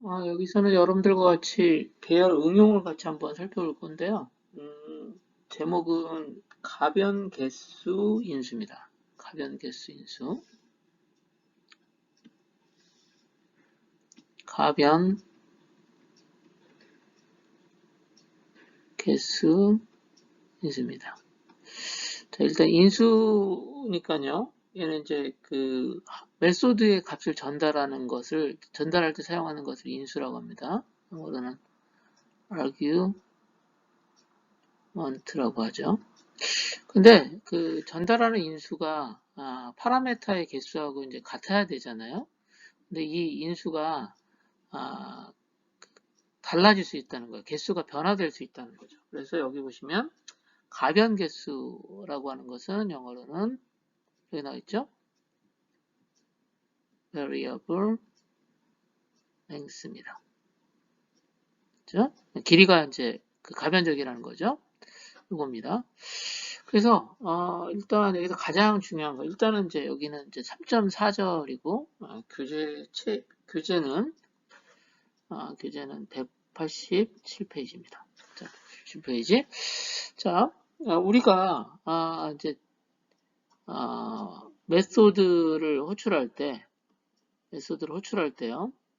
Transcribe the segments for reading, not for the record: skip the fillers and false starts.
여기서는 여러분들과 같이 배열 응용을 같이 한번 살펴볼 건데요. 제목은 가변개수 인수입니다. 가변개수 인수. 가변개수 인수입니다. 자, 일단 인수니까요. 얘는 이제 그 메소드의 값을 전달할 때 사용하는 것을 인수라고 합니다. 영어로는 argument라고 하죠. 근데 그 전달하는 인수가 파라메타의 개수하고 이제 같아야 되잖아요. 근데 이 인수가 아, 달라질 수 있다는 거예요. 개수가 변화될 수 있다는 거죠. 그래서 여기 보시면 가변 개수라고 하는 것은 영어로는 여기 나와 있죠. variable length입니다. 그죠? 길이가 이제 그 가변적이라는 거죠. 이겁니다. 그래서 일단 여기서 가장 중요한 거 일단은 이제 여기는 이제 3.4절이고 교재는 187페이지입니다. 자, 187페이지. 자, 우리가 이제 메소드를 호출할 때요.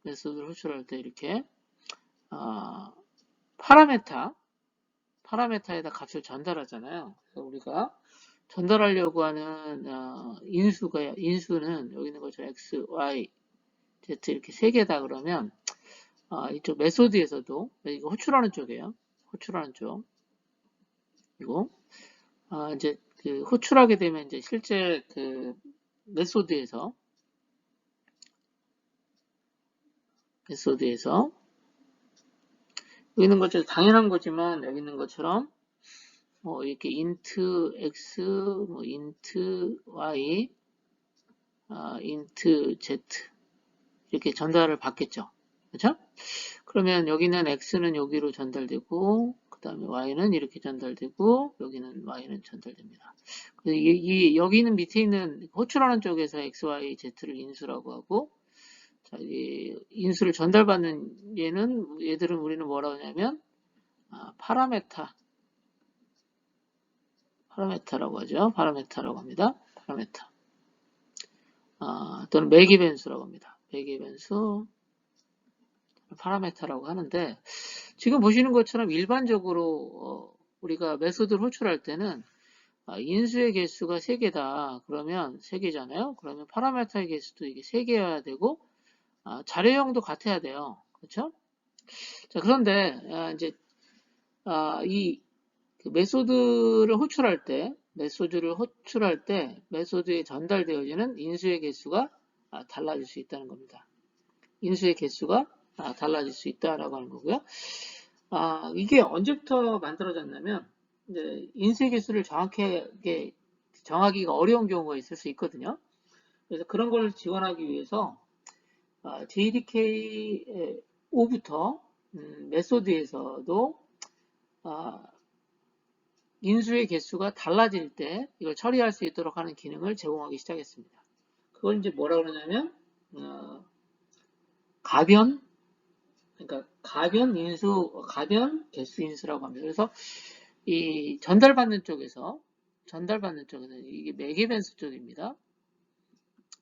메소드를 호출할 때 이렇게 파라메타에다 값을 전달하잖아요. 그래서 우리가 전달하려고 하는 인수는 여기 있는 것처럼 x, y, z 이렇게 세 개다 그러면 이쪽 메소드에서도 이거 호출하는 쪽이에요. 호출하는 쪽. 그리고 이제 그 호출하게 되면 이제 실제 그 메소드에서 여기 있는 것처럼 당연한 거지만 여기 있는 것처럼 이렇게 int x, int y, int z 이렇게 전달을 받겠죠. 그렇죠? 그러면 여기는 x는 여기로 전달되고 그 다음에 y는 이렇게 전달되고 여기는 y는 전달됩니다. 여기는 밑에 있는 호출하는 쪽에서 x, y, z를 인수라고 하고 자, 이 인수를 전달받는 얘들은 우리는 뭐라고 하냐면 파라메타라고 하죠. 파라메타라고 합니다. 파라메타. 또는 매개 변수라고 합니다. 매개 변수 파라메타라고 하는데 지금 보시는 것처럼 일반적으로 우리가 메소드를 호출할 때는 인수의 개수가 3개다. 그러면 3개잖아요. 그러면 파라메타의 개수도 이게 3개여야 되고 자료형도 같아야 돼요. 그렇죠? 자, 그런데 이제 이 메소드를 호출할 때 메소드에 전달되어지는 인수의 개수가 달라질 수 있다는 겁니다. 인수의 개수가 달라질 수 있다라고 하는 거고요. 이게 언제부터 만들어졌냐면 이제 인수의 개수를 정하기가 어려운 경우가 있을 수 있거든요. 그래서 그런 걸 지원하기 위해서 JDK5부터 메소드에서도 인수의 개수가 달라질 때 이걸 처리할 수 있도록 하는 기능을 제공하기 시작했습니다. 그걸 이제 뭐라 그러냐면 가변 개수 인수라고 합니다. 그래서 이 전달받는 쪽에서 이게 매개 변수 쪽입니다.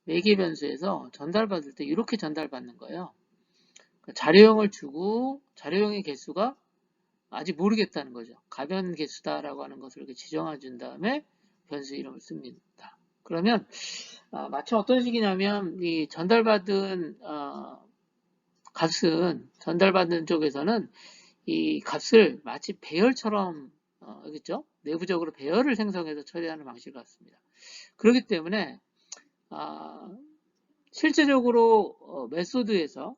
매개 변수에서 전달받을 때 이렇게 전달받는 거예요. 자료형을 주고 자료형의 개수가 아직 모르겠다는 거죠. 가변 개수다라고 하는 것을 이렇게 지정해 준 다음에 변수 이름을 씁니다. 그러면 마치 어떤 식이냐면 이 전달받은 값은 전달받는 쪽에서는 이 값을 마치 배열처럼 알겠죠? 내부적으로 배열을 생성해서 처리하는 방식 같습니다. 그렇기 때문에 실제적으로 메소드에서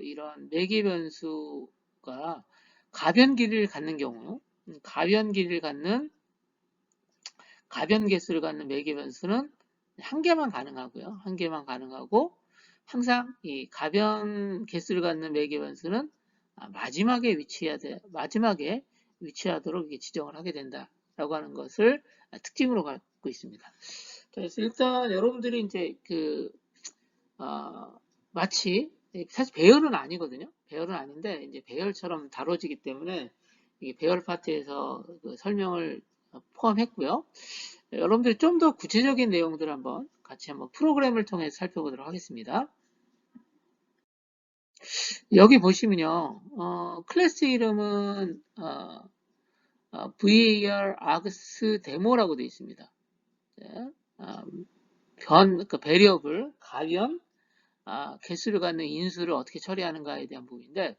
이런 매개 변수가 가변 길이를 갖는 경우 가변 개수를 갖는 매개 변수는 한 개만 가능하고요. 한 개만 가능하고 항상 이 가변 개수를 갖는 매개 변수는 마지막에 위치하도록 지정을 하게 된다라고 하는 것을 특징으로 갖고 있습니다. 그래서 일단 여러분들이 이제 마치 사실 배열은 아니거든요. 배열은 아닌데 이제 배열처럼 다뤄지기 때문에 이게 배열 파트에서 그 설명을 포함했고요. 여러분들이 좀 더 구체적인 내용들을 한번 같이 한번 프로그램을 통해서 살펴보도록 하겠습니다. 여기 보시면요, 클래스 이름은 VAR ARGS 데모라고 되어 있습니다. 네, 그러니까 베리어블, 가변, 개수를 갖는 인수를 어떻게 처리하는가에 대한 부분인데,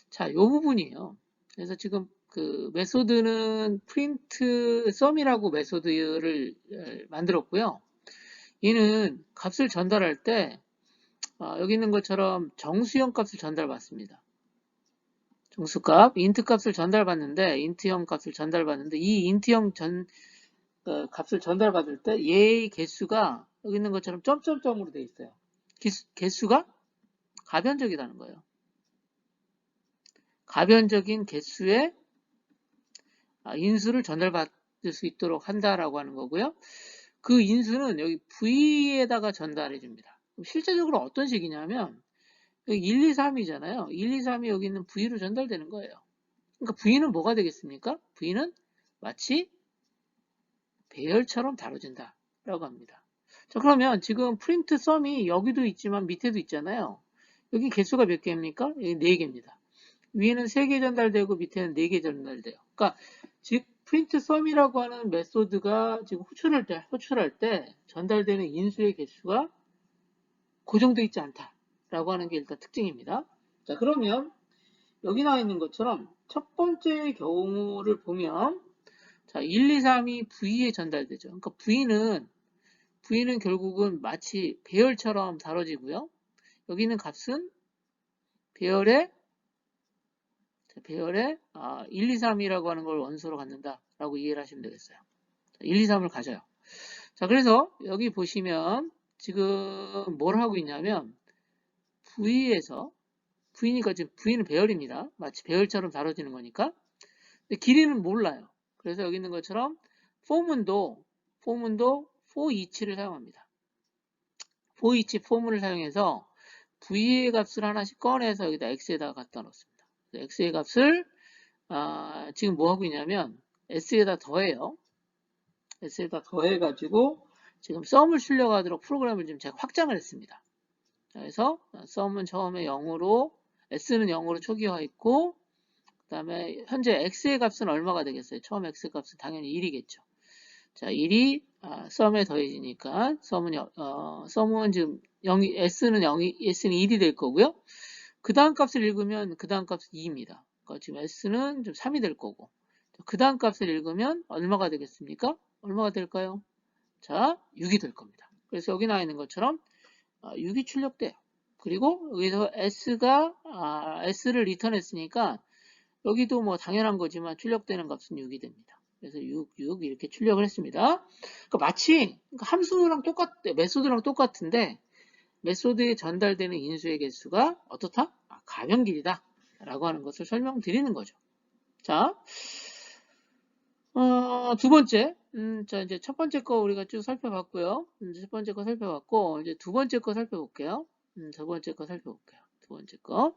자, 요 부분이에요. 그래서 지금 그 메소드는 프린트 썸이라고 메소드를 만들었고요. 얘는 값을 전달할 때 여기 있는 것처럼 정수형 값을 전달받습니다. 정수값, 인트 값을 전달받는데 인트형 값을 전달받는데 이 인트형 값을 전달받을 때 얘의 개수가 여기 있는 것처럼 점점점으로 되어 있어요. 개수가 가변적이라는 거예요. 가변적인 개수의 인수를 전달받을 수 있도록 한다라고 하는 거고요. 그 인수는 여기 V에다가 전달해 줍니다. 실제적으로 어떤 식이냐면 여기 1, 2, 3이잖아요. 1, 2, 3이 여기 있는 V로 전달되는 거예요. 그러니까 V는 뭐가 되겠습니까? V는 마치 배열처럼 다뤄진다 라고 합니다. 자, 그러면 지금 프린트 썸이 여기도 있지만 밑에도 있잖아요. 여기 개수가 몇 개입니까? 여기 4개입니다. 위에는 3개 전달되고 밑에는 4개 전달돼요. 그러니까 즉 프린트 썸이라고 하는 메소드가 지금 호출할 때 전달되는 인수의 개수가 고정되어 있지 않다라고 하는 게 일단 특징입니다. 자, 그러면 여기 나와 있는 것처럼 첫 번째 경우를 보면 자, 1, 2, 3이 V에 전달되죠. 그러니까 V는 결국은 마치 배열처럼 다뤄지고요. 여기 있는 값은 배열의 1, 2, 3이라고 하는 걸 원소로 갖는다라고 이해를 하시면 되겠어요. 1, 2, 3을 가져요. 자, 그래서 여기 보시면 지금 뭘 하고 있냐면 V에서 V니까 지금 V는 배열입니다. 마치 배열처럼 다뤄지는 거니까. 근데 길이는 몰라요. 그래서 여기 있는 것처럼 포문도 for each를 사용합니다. for each 포문을 사용해서 V의 값을 하나씩 꺼내서 여기다 X에다가 갖다 놓습니다. X의 값을 지금 뭐 하고 있냐면 S에다 더해요. S에다 더해가지고 지금 썸을 출력하도록 프로그램을 지금 제가 확장을 했습니다. 그래서 썸은 처음에 0으로 S는 0으로 초기화했고 그 다음에 현재 X의 값은 얼마가 되겠어요? 처음 X 값은 당연히 1이겠죠. 자, 1이 썸에 더해지니까 썸은 지금 0이 S는 1이 될 거고요. 그 다음 값을 읽으면 그 다음 값은 2입니다. 그러니까 지금 S는 좀 3이 될 거고 그 다음 값을 읽으면 얼마가 되겠습니까? 얼마가 될까요? 자, 6이 될 겁니다. 그래서 여기 나와 있는 것처럼 6이 출력돼요. 그리고 여기서 S를 리턴했으니까 여기도 뭐 당연한 거지만 출력되는 값은 6이 됩니다. 그래서 6 이렇게 출력을 했습니다. 그러니까 마치 함수랑 메소드랑 똑같은데 메소드에 전달되는 인수의 개수가 어떻다? 가변길이다 라고 하는 것을 설명드리는 거죠. 자, 두 번째, 자, 이제 첫 번째 거 우리가 쭉 살펴봤고요. 첫 번째 거 살펴봤고, 이제 두 번째 거 살펴볼게요. 두 번째 거 살펴볼게요. 두 번째 거.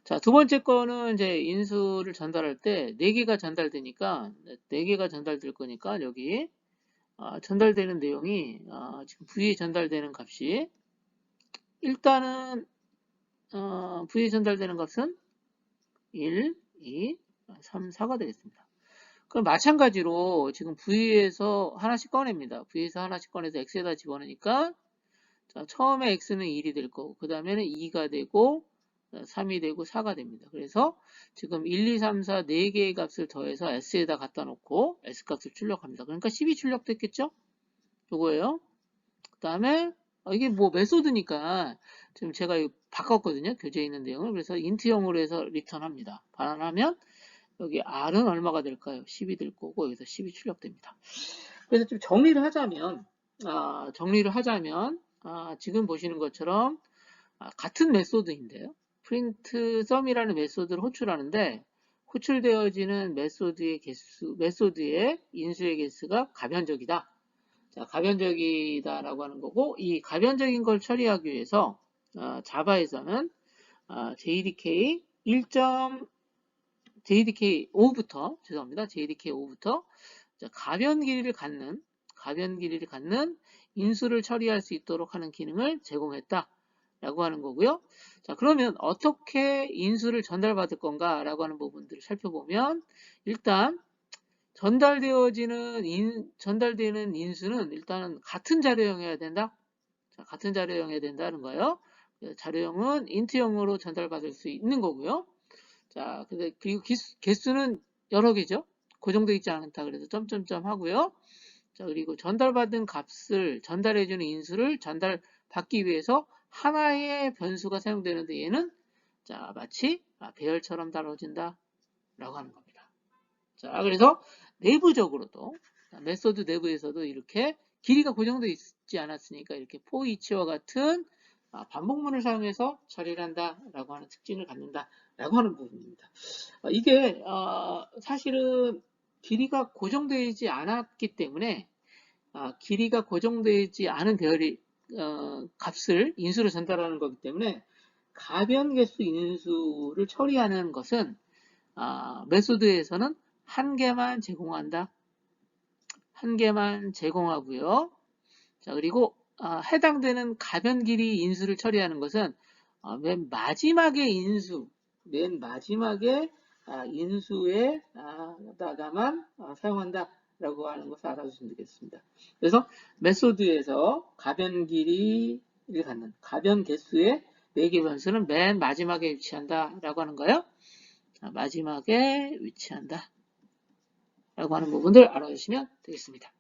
자, 두 번째 거는 이제 인수를 전달할 때 4개가 전달되니까, 4개가 전달될 거니까, 여기, 전달되는 내용이, 지금 V에 전달되는 값이, 일단은, V에 전달되는 값은 1, 2, 3, 4가 되겠습니다. 그럼 마찬가지로 지금 V에서 하나씩 꺼냅니다. V에서 하나씩 꺼내서 X에다 집어넣으니까, 자, 처음에 X는 1이 될 거고, 그 다음에는 2가 되고, 3이 되고 4가 됩니다. 그래서 지금 1, 2, 3, 4 4개의 값을 더해서 S에다 갖다 놓고 S값을 출력합니다. 그러니까 10이 출력됐겠죠? 요거예요. 그 다음에 이게 뭐 메소드니까 지금 제가 바꿨거든요. 교재에 있는 내용을. 그래서 인트형으로 해서 리턴합니다. 반환하면 여기 R은 얼마가 될까요? 10이 될 거고 여기서 10이 출력됩니다. 그래서 좀 정리를 하자면 지금 보시는 것처럼 같은 메소드인데요. 프린트 썸이라는 메소드를 호출하는데 호출되어지는 메소드의 인수의 개수가 가변적이다. 자, 가변적이다라고 하는 거고 이 가변적인 걸 처리하기 위해서 자바에서는 JDK 5부터 죄송합니다. JDK 5부터 가변 길이를 갖는 인수를 처리할 수 있도록 하는 기능을 제공했다라고 하는 거고요. 자, 그러면 어떻게 인수를 전달받을 건가라고 하는 부분들을 살펴보면 일단 전달되는 인수는 일단은 같은 자료형이어야 된다. 자, 같은 자료형이어야 된다는 거예요. 자료형은 인트형으로 전달받을 수 있는 거고요. 자, 그리고 개수는 여러 개죠. 고정되어 있지 않다. 그래서 점점점 하고요. 자, 그리고 전달받은 값을 전달해주는 인수를 전달받기 위해서 하나의 변수가 사용되는데 얘는 자, 마치 배열처럼 다뤄진다 라고 하는 겁니다. 자, 그래서 내부적으로도 메소드 내부에서도 이렇게 길이가 고정되어 있지 않았으니까 이렇게 for each와 같은 반복문을 사용해서 처리를 한다라고 하는 특징을 갖는다라고 하는 부분입니다. 이게 사실은 길이가 고정되지 않았기 때문에 길이가 고정되지 않은 배열이 값을 인수로 전달하는 거기 때문에 가변 개수 인수를 처리하는 것은 메소드에서는 한 개만 제공하고요. 자, 그리고 해당되는 가변 길이 인수를 처리하는 것은 맨 마지막에 인수에다가만 사용한다라고 하는 것을 알아주시면 되겠습니다. 그래서 메소드에서 가변 길이를 갖는 가변 개수의 매개 변수는 맨 마지막에 위치한다라고 하는 거예요. 마지막에 위치한다 라고 하는 부분들 알아주시면 되겠습니다.